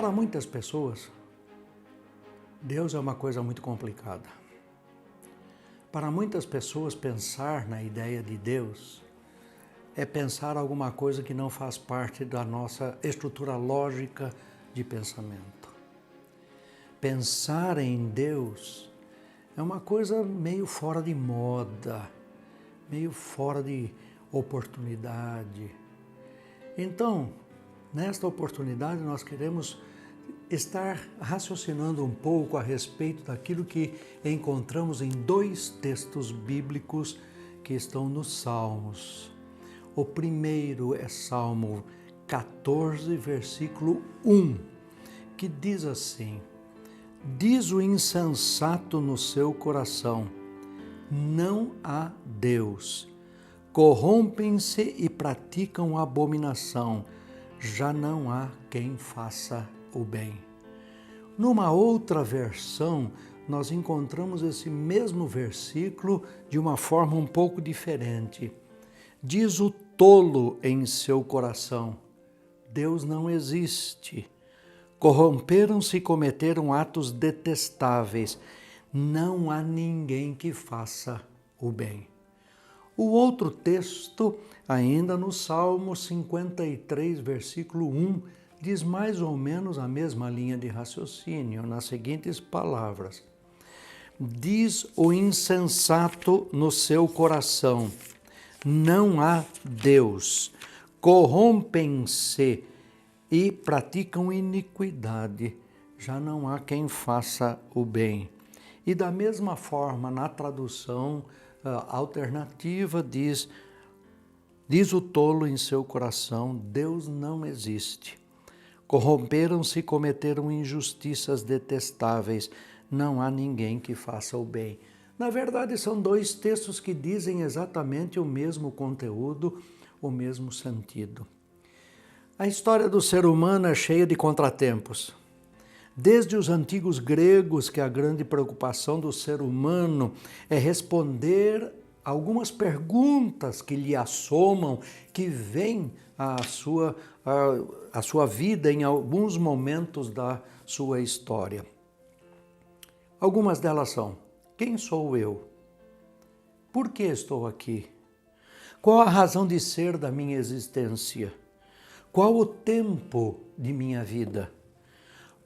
Para muitas pessoas, Deus é uma coisa muito complicada. Para muitas pessoas, pensar na ideia de Deus é pensar alguma coisa que não faz parte da nossa estrutura lógica de pensamento. Pensar em Deus é uma coisa meio fora de moda, meio fora de oportunidade. Então, nesta oportunidade, nós queremos estar raciocinando um pouco a respeito daquilo que encontramos em dois textos bíblicos que estão nos Salmos. O primeiro é Salmo 14, versículo 1, que diz assim: diz o insensato no seu coração, não há Deus. Corrompem-se e praticam abominação, já não há quem faça o bem. Numa outra versão, nós encontramos esse mesmo versículo de uma forma um pouco diferente. Diz o tolo em seu coração, Deus não existe. Corromperam-se e cometeram atos detestáveis, não há ninguém que faça o bem. O outro texto, ainda no Salmo 53, versículo 1, diz mais ou menos a mesma linha de raciocínio, nas seguintes palavras: diz o insensato no seu coração, não há Deus. Corrompem-se e praticam iniquidade, já não há quem faça o bem. E da mesma forma, na tradução alternativa, diz o tolo em seu coração, Deus não existe. Corromperam-se e cometeram injustiças detestáveis, não há ninguém que faça o bem. Na verdade, são dois textos que dizem exatamente o mesmo conteúdo, o mesmo sentido. A história do ser humano é cheia de contratempos. Desde os antigos gregos, que a grande preocupação do ser humano é responder algumas perguntas que lhe assomam, que vêm à sua vida em alguns momentos da sua história. Algumas delas são: quem sou eu? Por que estou aqui? Qual a razão de ser da minha existência? Qual o tempo de minha vida?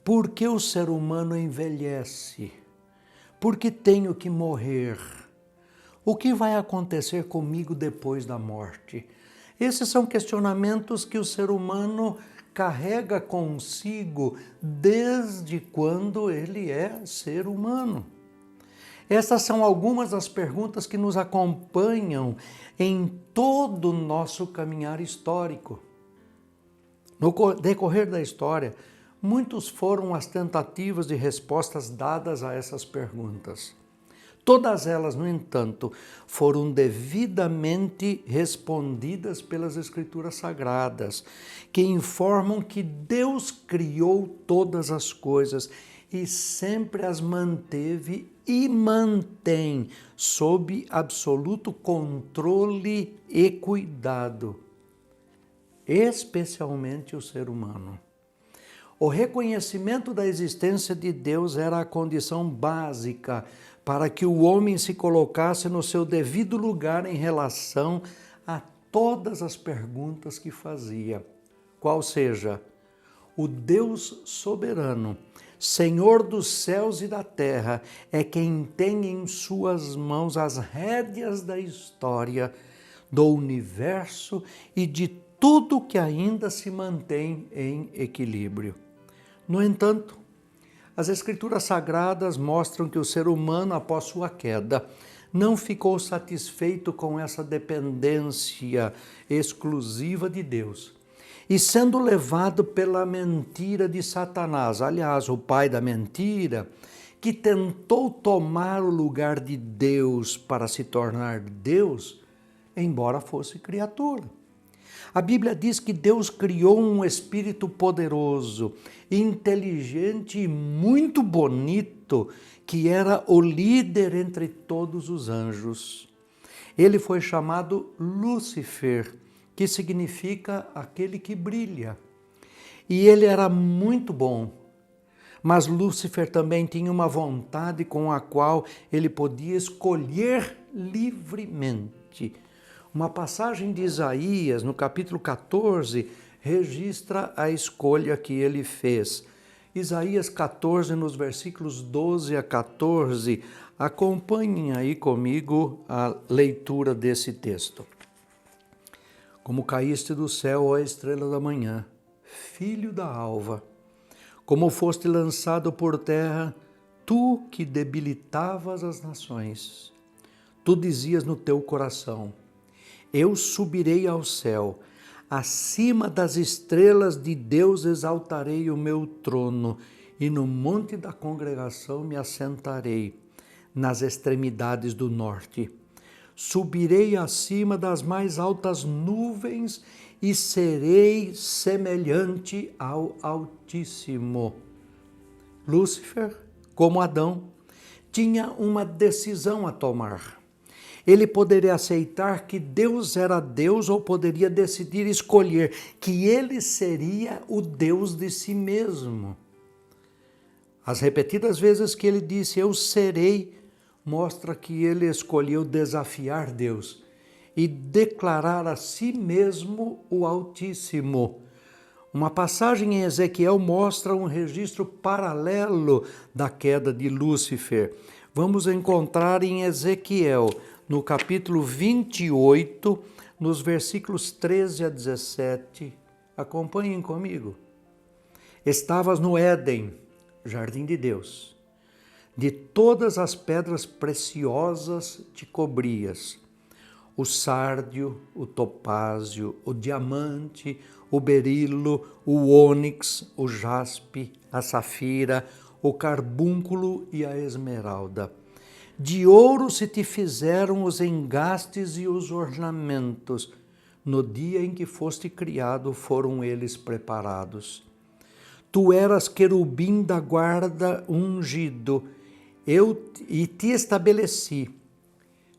Por que o ser humano envelhece? Por que tenho que morrer? O que vai acontecer comigo depois da morte? Esses são questionamentos que o ser humano carrega consigo desde quando ele é ser humano. Essas são algumas das perguntas que nos acompanham em todo o nosso caminhar histórico. No decorrer da história, muitos foram as tentativas de respostas dadas a essas perguntas. Todas elas, no entanto, foram devidamente respondidas pelas Escrituras Sagradas, que informam que Deus criou todas as coisas e sempre as manteve e mantém sob absoluto controle e cuidado, especialmente o ser humano. O reconhecimento da existência de Deus era a condição básica para que o homem se colocasse no seu devido lugar em relação a todas as perguntas que fazia. Qual seja, o Deus soberano, Senhor dos céus e da terra, é quem tem em suas mãos as rédeas da história, do universo e de tudo que ainda se mantém em equilíbrio. No entanto, as Escrituras Sagradas mostram que o ser humano, após sua queda, não ficou satisfeito com essa dependência exclusiva de Deus. E sendo levado pela mentira de Satanás, aliás, o pai da mentira, que tentou tomar o lugar de Deus para se tornar Deus, embora fosse criatura. A Bíblia diz que Deus criou um espírito poderoso, inteligente e muito bonito, que era o líder entre todos os anjos. Ele foi chamado Lúcifer, que significa aquele que brilha. e ele era muito bom. Mas Lúcifer também tinha uma vontade com a qual ele podia escolher livremente. Uma passagem de Isaías, no capítulo 14, registra a escolha que ele fez. Isaías 14, nos versículos 12 a 14, acompanhem aí comigo a leitura desse texto. Como caíste do céu, ó estrela da manhã, filho da alva, como foste lançado por terra, tu que debilitavas as nações. Tu dizias no teu coração, eu subirei ao céu, acima das estrelas de Deus exaltarei o meu trono, e no monte da congregação me assentarei, nas extremidades do norte. Subirei acima das mais altas nuvens e serei semelhante ao Altíssimo. Lúcifer, como Adão, tinha uma decisão a tomar. Ele poderia aceitar que Deus era Deus ou poderia decidir escolher que ele seria o Deus de si mesmo. As repetidas vezes que ele disse, eu serei, mostra que ele escolheu desafiar Deus e declarar a si mesmo o Altíssimo. Uma passagem em Ezequiel mostra um registro paralelo da queda de Lúcifer. Vamos encontrar em Ezequiel, no capítulo 28, nos versículos 13 a 17. Acompanhem comigo. Estavas no Éden, jardim de Deus. De todas as pedras preciosas te cobrias, o sárdio, o topázio, o diamante, o berilo, o ônix, o jaspe, a safira, o carbúnculo e a esmeralda. De ouro se te fizeram os engastes e os ornamentos. No dia em que foste criado foram eles preparados. Tu eras querubim da guarda ungido, e te estabeleci.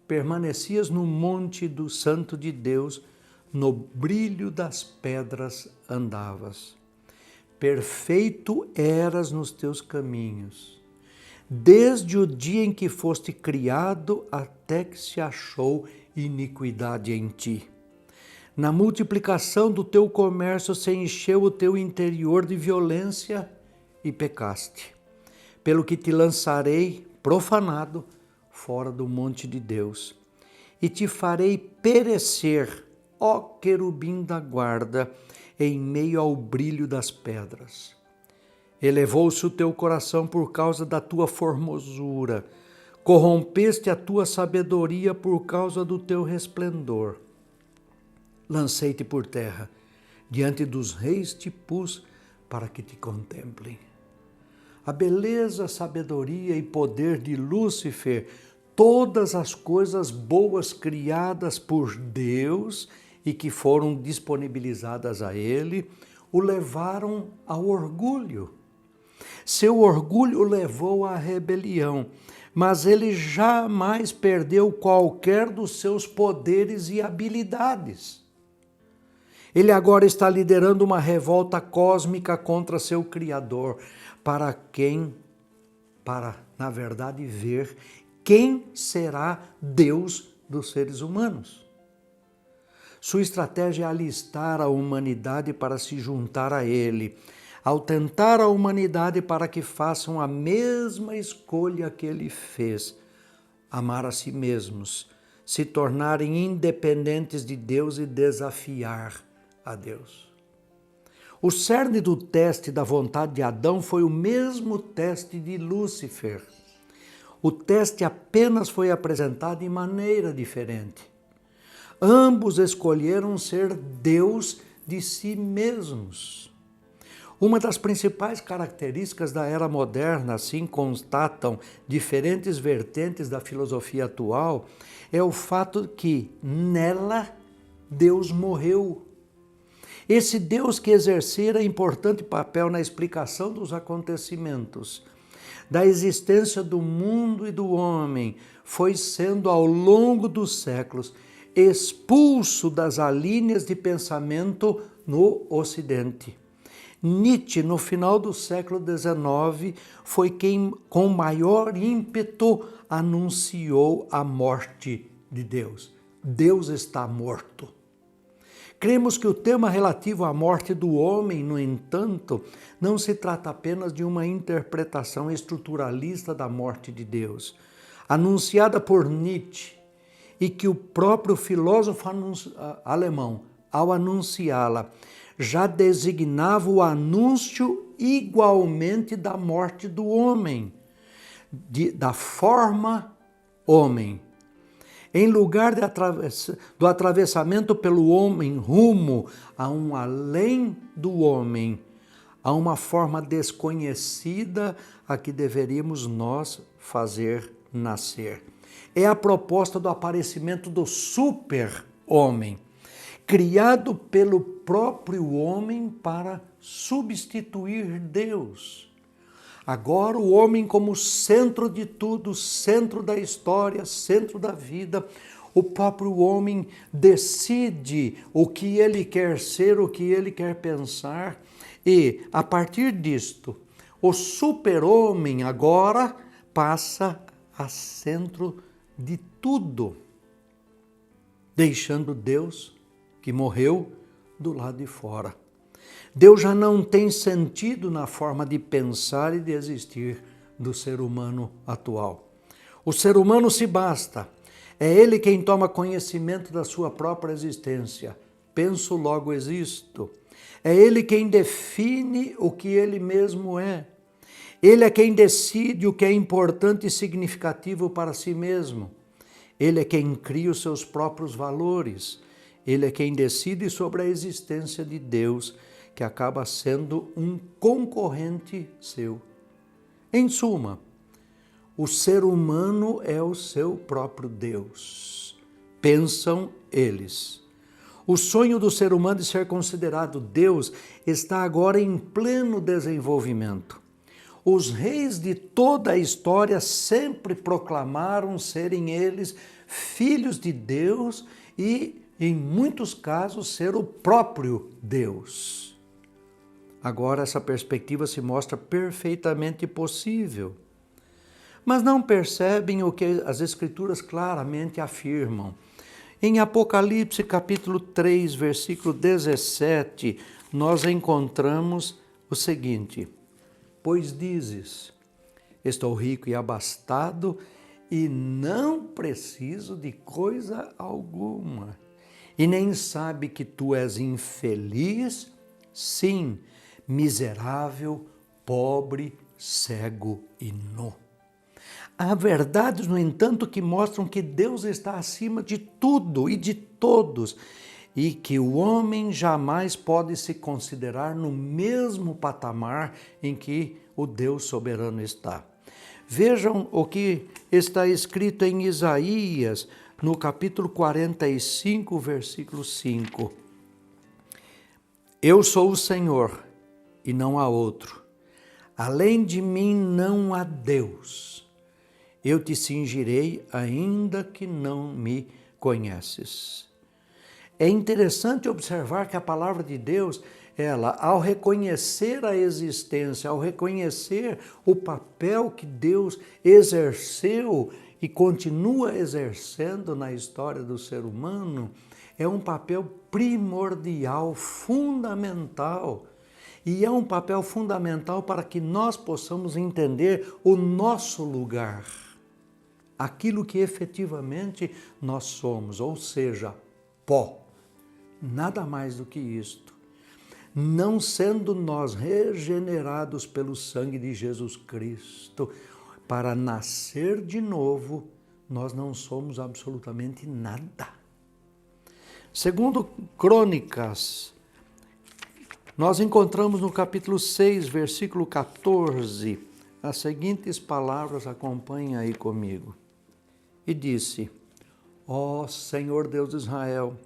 Permanecias no monte do Santo de Deus, no brilho das pedras andavas. Perfeito eras nos teus caminhos, desde o dia em que foste criado até que se achou iniquidade em ti. Na multiplicação do teu comércio se encheu o teu interior de violência e pecaste. Pelo que te lançarei, profanado, fora do monte de Deus, e te farei perecer, ó querubim da guarda, em meio ao brilho das pedras. Elevou-se o teu coração por causa da tua formosura, corrompeste a tua sabedoria por causa do teu resplendor. Lancei-te por terra, diante dos reis te pus para que te contemplem. A beleza, sabedoria e poder de Lúcifer, todas as coisas boas criadas por Deus e que foram disponibilizadas a ele, o levaram ao orgulho. Seu orgulho o levou à rebelião, mas ele jamais perdeu qualquer dos seus poderes e habilidades. Ele agora está liderando uma revolta cósmica contra seu Criador, na verdade, ver quem será Deus dos seres humanos. Sua estratégia é alistar a humanidade para se juntar a ele, ao tentar a humanidade para que façam a mesma escolha que ele fez, amar a si mesmos, se tornarem independentes de Deus e desafiar a Deus. O cerne do teste da vontade de Adão foi o mesmo teste de Lúcifer. O teste apenas foi apresentado de maneira diferente. Ambos escolheram ser Deus de si mesmos. Uma das principais características da era moderna, assim constatam diferentes vertentes da filosofia atual, é o fato que nela Deus morreu. Esse Deus que exercera importante papel na explicação dos acontecimentos, da existência do mundo e do homem, foi sendo ao longo dos séculos expulso das alíneas de pensamento no Ocidente. Nietzsche, no final do século XIX, foi quem, com maior ímpeto, anunciou a morte de Deus. Deus está morto. Cremos que o tema relativo à morte do homem, no entanto, não se trata apenas de uma interpretação estruturalista da morte de Deus, anunciada por Nietzsche, e que o próprio filósofo alemão, ao anunciá-la, já designava o anúncio igualmente da morte do homem, da forma homem. Em lugar do atravessamento pelo homem rumo a um além do homem, a uma forma desconhecida a que deveríamos nós fazer nascer. É a proposta do aparecimento do super-homem, criado pelo próprio homem para substituir Deus. Agora o homem como centro de tudo, centro da história, centro da vida, o próprio homem decide o que ele quer ser, o que ele quer pensar, e a partir disto, o super-homem agora passa a centro de tudo, deixando Deus, que morreu, do lado de fora. Deus já não tem sentido na forma de pensar e de existir do ser humano atual. O ser humano se basta. É ele quem toma conhecimento da sua própria existência. Penso, logo existo. É ele quem define o que ele mesmo é. Ele é quem decide o que é importante e significativo para si mesmo. Ele é quem cria os seus próprios valores. Ele é quem decide sobre a existência de Deus, que acaba sendo um concorrente seu. Em suma, o ser humano é o seu próprio Deus. Pensam eles. O sonho do ser humano de ser considerado Deus está agora em pleno desenvolvimento. Os reis de toda a história sempre proclamaram serem eles filhos de Deus e, em muitos casos, ser o próprio Deus. Agora essa perspectiva se mostra perfeitamente possível. Mas não percebem o que as Escrituras claramente afirmam. Em Apocalipse capítulo 3, versículo 17, nós encontramos o seguinte: pois dizes, estou rico e abastado e não preciso de coisa alguma, e nem sabe que tu és infeliz, sim, miserável, pobre, cego e nu. Há verdades, no entanto, que mostram que Deus está acima de tudo e de todos, e que o homem jamais pode se considerar no mesmo patamar em que o Deus soberano está. Vejam o que está escrito em Isaías, no capítulo 45, versículo 5. Eu sou o Senhor, e não há outro. Além de mim não há Deus. Eu te cingirei, ainda que não me conheces. É interessante observar que a palavra de Deus, ela, ao reconhecer a existência, ao reconhecer o papel que Deus exerceu e continua exercendo na história do ser humano, é um papel primordial, fundamental. E é um papel fundamental para que nós possamos entender o nosso lugar, aquilo que efetivamente nós somos, ou seja, pó, nada mais do que isto. Não sendo nós regenerados pelo sangue de Jesus Cristo, para nascer de novo, nós não somos absolutamente nada. Segundo Crônicas, nós encontramos no capítulo 6, versículo 14, as seguintes palavras, acompanhem aí comigo. E disse, ó Senhor Deus de Israel,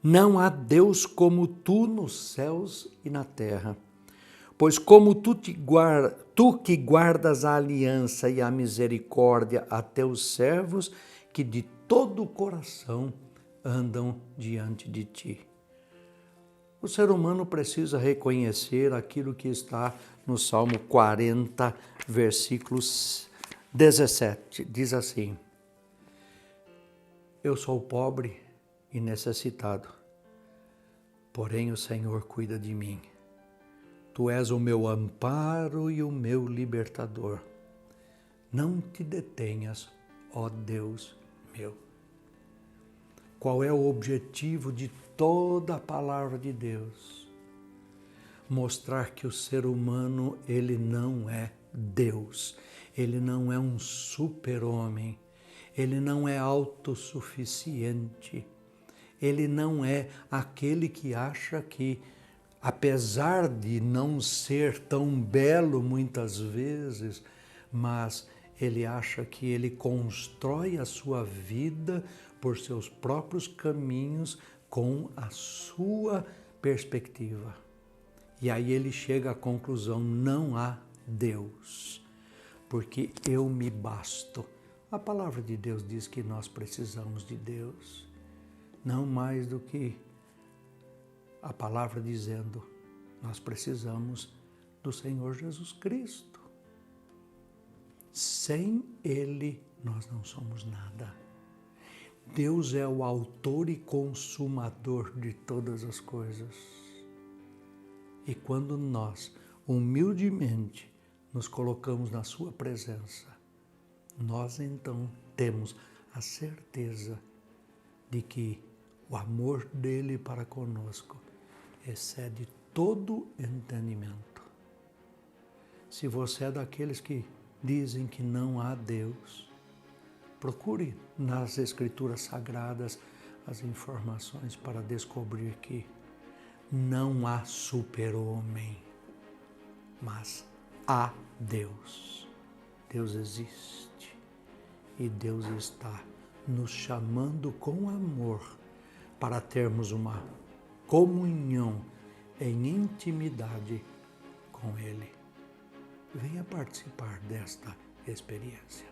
não há Deus como tu nos céus e na terra, pois como tu que guardas a aliança e a misericórdia a teus servos, que de todo o coração andam diante de ti. O ser humano precisa reconhecer aquilo que está no Salmo 40, versículos 17. Diz assim: eu sou pobre e necessitado, porém o Senhor cuida de mim. Tu és o meu amparo e o meu libertador. Não te detenhas, ó Deus meu. Qual é o objetivo de toda a palavra de Deus? Mostrar que o ser humano, ele não é Deus. Ele não é um super-homem. Ele não é autossuficiente. Ele não é aquele que acha que, apesar de não ser tão belo muitas vezes, mas ele acha que ele constrói a sua vida por seus próprios caminhos com a sua perspectiva. E aí ele chega à conclusão: não há Deus, porque eu me basto. A palavra de Deus diz que nós precisamos de Deus, não mais do que a palavra dizendo, nós precisamos do Senhor Jesus Cristo. Sem Ele, nós não somos nada. Deus é o autor e consumador de todas as coisas. E quando nós, humildemente, nos colocamos na sua presença, nós então temos a certeza de que o amor dele para conosco excede todo entendimento. Se você é daqueles que dizem que não há Deus, procure nas Escrituras Sagradas as informações para descobrir que não há super-homem, mas há Deus. Deus existe e Deus está nos chamando com amor para termos uma comunhão em intimidade com Ele. Venha participar desta experiência.